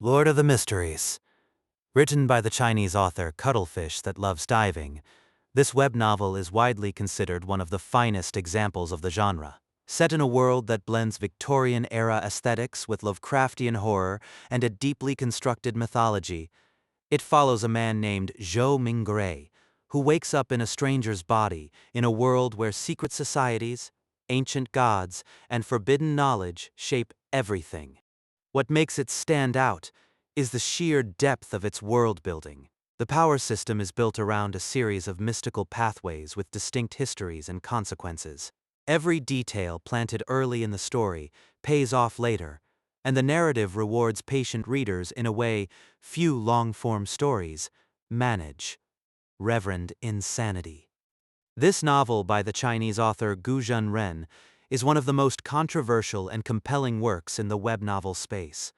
Lord of the Mysteries. Written by the Chinese author Cuttlefish That Loves Diving, this web novel is widely considered one of the finest examples of the genre. Set in a world that blends Victorian-era aesthetics with Lovecraftian horror and a deeply constructed mythology, it follows a man named Zhou Mingray, who wakes up in a stranger's body in a world where secret societies, ancient gods, and forbidden knowledge shape everything. What makes it stand out is the sheer depth of its world building. The power system is built around a series of mystical pathways with distinct histories and consequences. Every detail planted early in the story pays off later, and the narrative rewards patient readers in a way few long-form stories manage. Reverend Insanity. This novel by the Chinese author Gu Zhenren is one of the most controversial and compelling works in the web novel space.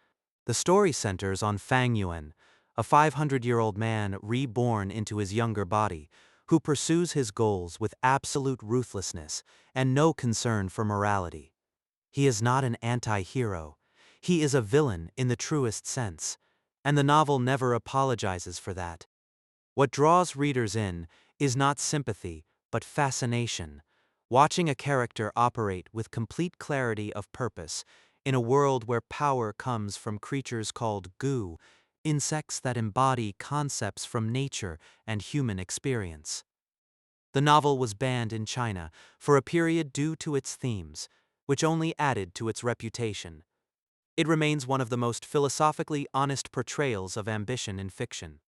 The story centers on Fang Yuan, a 500-year-old man reborn into his younger body, who pursues his goals with absolute ruthlessness and no concern for morality. He is not an anti-hero. He is a villain in the truest sense, and the novel never apologizes for that. What draws readers in is not sympathy, but fascination, watching a character operate with complete clarity of purpose in a world where power comes from creatures called gu, insects that embody concepts from nature and human experience. The novel was banned in China for a period due to its themes, which only added to its reputation. It remains one of the most philosophically honest portrayals of ambition in fiction.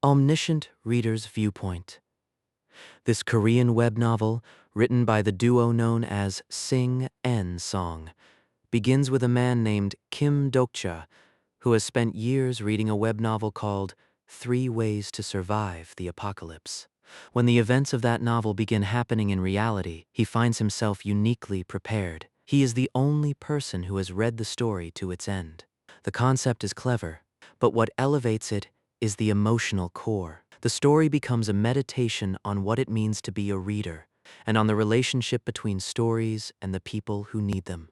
Omniscient Reader's Viewpoint. This Korean web novel, written by the duo known as Sing N Song, begins with a man named Kim Dokcha, who has spent years reading a web novel called 3 Ways to Survive the Apocalypse. When the events of that novel begin happening in reality, he finds himself uniquely prepared. He is the only person who has read the story to its end. The concept is clever, but what elevates it is the emotional core. The story becomes a meditation on what it means to be a reader, and on the relationship between stories and the people who need them.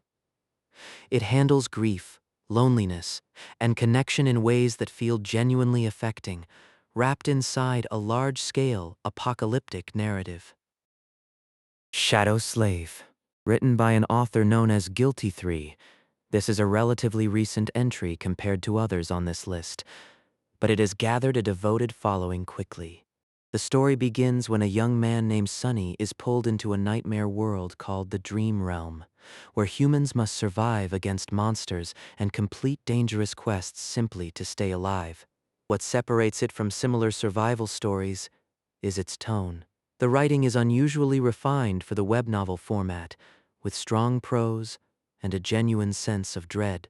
It handles grief, loneliness, and connection in ways that feel genuinely affecting, wrapped inside a large-scale, apocalyptic narrative. Shadow Slave. Written by an author known as Guilty 3, this is a relatively recent entry compared to others on this list, but it has gathered a devoted following quickly. The story begins when a young man named Sunny is pulled into a nightmare world called the Dream Realm, where humans must survive against monsters and complete dangerous quests simply to stay alive. What separates it from similar survival stories is its tone. The writing is unusually refined for the web novel format, with strong prose and a genuine sense of dread.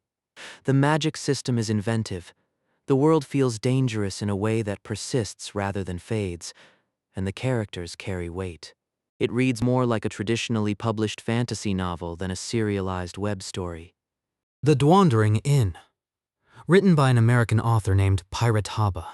The magic system is inventive. The world feels dangerous in a way that persists rather than fades, and the characters carry weight. It reads more like a traditionally published fantasy novel than a serialized web story. The Wandering Inn. Written by an American author named Pirate Haba.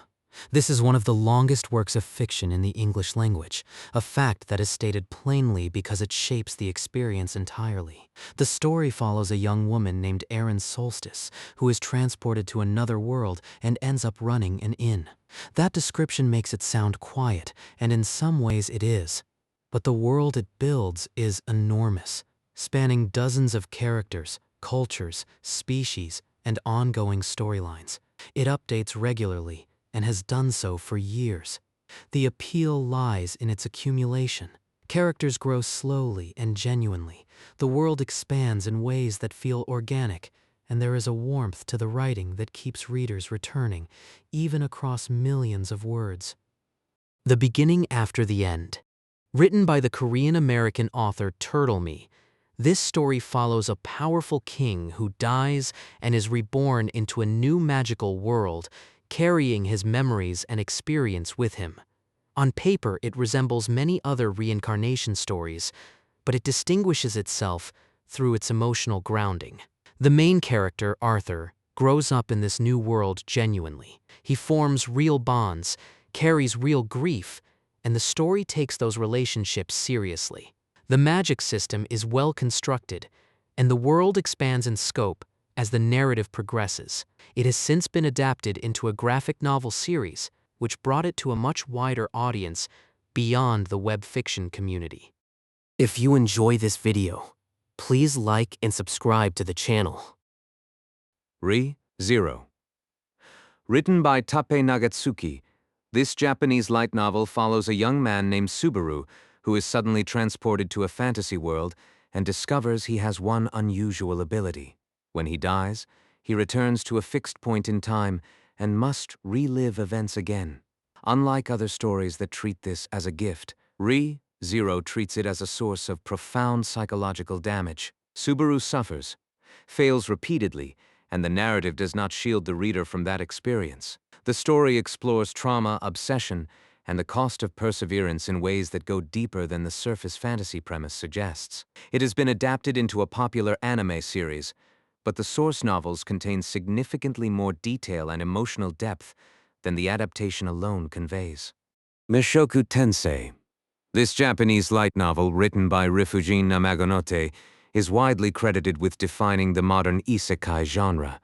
This is one of the longest works of fiction in the English language, a fact that is stated plainly because it shapes the experience entirely. The story follows a young woman named Erin Solstice, who is transported to another world and ends up running an inn. That description makes it sound quiet, and in some ways it is. But the world it builds is enormous, spanning dozens of characters, cultures, species, and ongoing storylines. It updates regularly, and has done so for years. The appeal lies in its accumulation. Characters grow slowly and genuinely. The world expands in ways that feel organic, and there is a warmth to the writing that keeps readers returning, even across millions of words. The Beginning After the End. Written by the Korean-American author Turtle Me, this story follows a powerful king who dies and is reborn into a new magical world, carrying his memories and experience with him. On paper, it resembles many other reincarnation stories, but it distinguishes itself through its emotional grounding. The main character, Arthur, grows up in this new world genuinely. He forms real bonds, carries real grief, and the story takes those relationships seriously. The magic system is well constructed, and the world expands in scope as the narrative progresses. It has since been adapted into a graphic novel series, which brought it to a much wider audience beyond the web fiction community. If you enjoy this video, please like and subscribe to the channel. Zero. Written by Tape Nagatsuki, this Japanese light novel follows a young man named Subaru who is suddenly transported to a fantasy world and discovers he has one unusual ability. When he dies, he returns to a fixed point in time and must relive events again. Unlike other stories that treat this as a gift, Zero treats it as a source of profound psychological damage. Subaru suffers, fails repeatedly, and the narrative does not shield the reader from that experience. The story explores trauma, obsession, and the cost of perseverance in ways that go deeper than the surface fantasy premise suggests. It has been adapted into a popular anime series, but the source novels contain significantly more detail and emotional depth than the adaptation alone conveys. Mushoku Tensei. This Japanese light novel, written by Rifujin Namagonote, is widely credited with defining the modern isekai genre,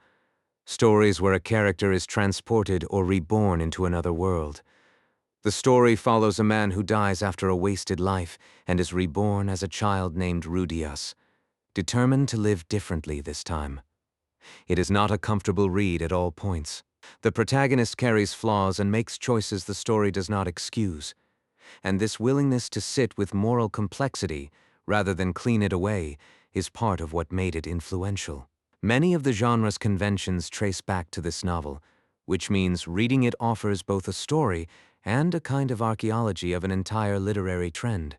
stories where a character is transported or reborn into another world. The story follows a man who dies after a wasted life and is reborn as a child named Rudius, determined to live differently this time. It is not a comfortable read at all points. The protagonist carries flaws and makes choices the story does not excuse, and this willingness to sit with moral complexity rather than clean it away is part of what made it influential. Many of the genre's conventions trace back to this novel, which means reading it offers both a story and a kind of archaeology of an entire literary trend.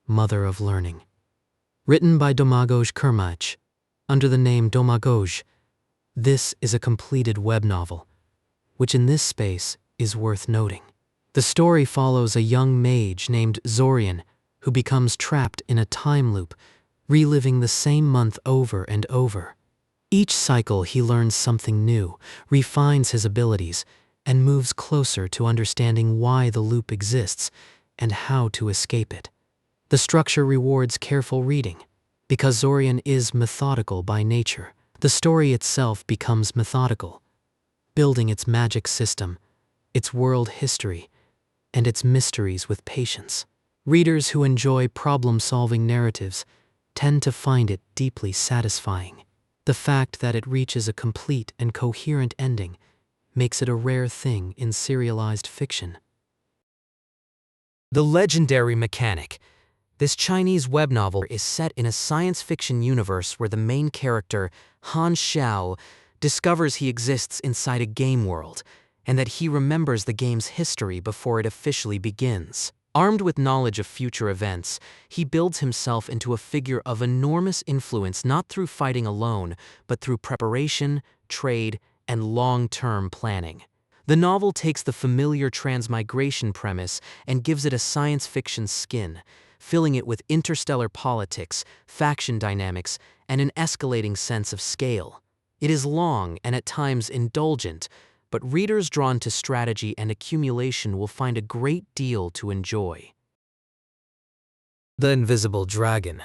Mother of Learning. Written by Domagoj Kermach, under the name Domagoj, this is a completed web novel, which in this space is worth noting. The story follows a young mage named Zorian who becomes trapped in a time loop, reliving the same month over and over. Each cycle he learns something new, refines his abilities, and moves closer to understanding why the loop exists and how to escape it. The structure rewards careful reading. Because Zorian is methodical by nature, the story itself becomes methodical, building its magic system, its world history, and its mysteries with patience. Readers who enjoy problem-solving narratives tend to find it deeply satisfying. The fact that it reaches a complete and coherent ending makes it a rare thing in serialized fiction. The Legendary Mechanic. This Chinese web novel is set in a science fiction universe where the main character, Han Xiao, discovers he exists inside a game world and that he remembers the game's history before it officially begins. Armed with knowledge of future events, he builds himself into a figure of enormous influence not through fighting alone, but through preparation, trade, and long-term planning. The novel takes the familiar transmigration premise and gives it a science fiction skin, filling it with interstellar politics, faction dynamics, and an escalating sense of scale. It is long and at times indulgent, but readers drawn to strategy and accumulation will find a great deal to enjoy. The Invisible Dragon.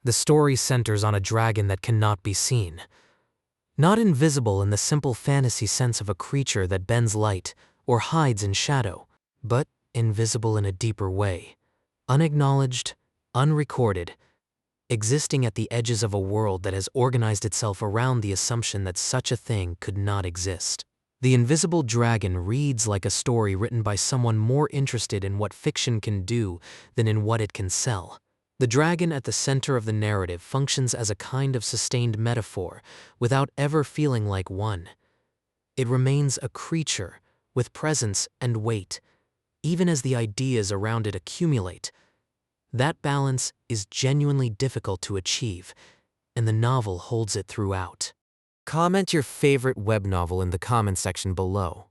The story centers on a dragon that cannot be seen. Not invisible in the simple fantasy sense of a creature that bends light or hides in shadow, but invisible in a deeper way. Unacknowledged, unrecorded, existing at the edges of a world that has organized itself around the assumption that such a thing could not exist. The Invisible Dragon reads like a story written by someone more interested in what fiction can do than in what it can sell. The dragon at the center of the narrative functions as a kind of sustained metaphor without ever feeling like one. It remains a creature with presence and weight, even as the ideas around it accumulate. That balance is genuinely difficult to achieve, and the novel holds it throughout. Comment your favorite web novel in the comment section below.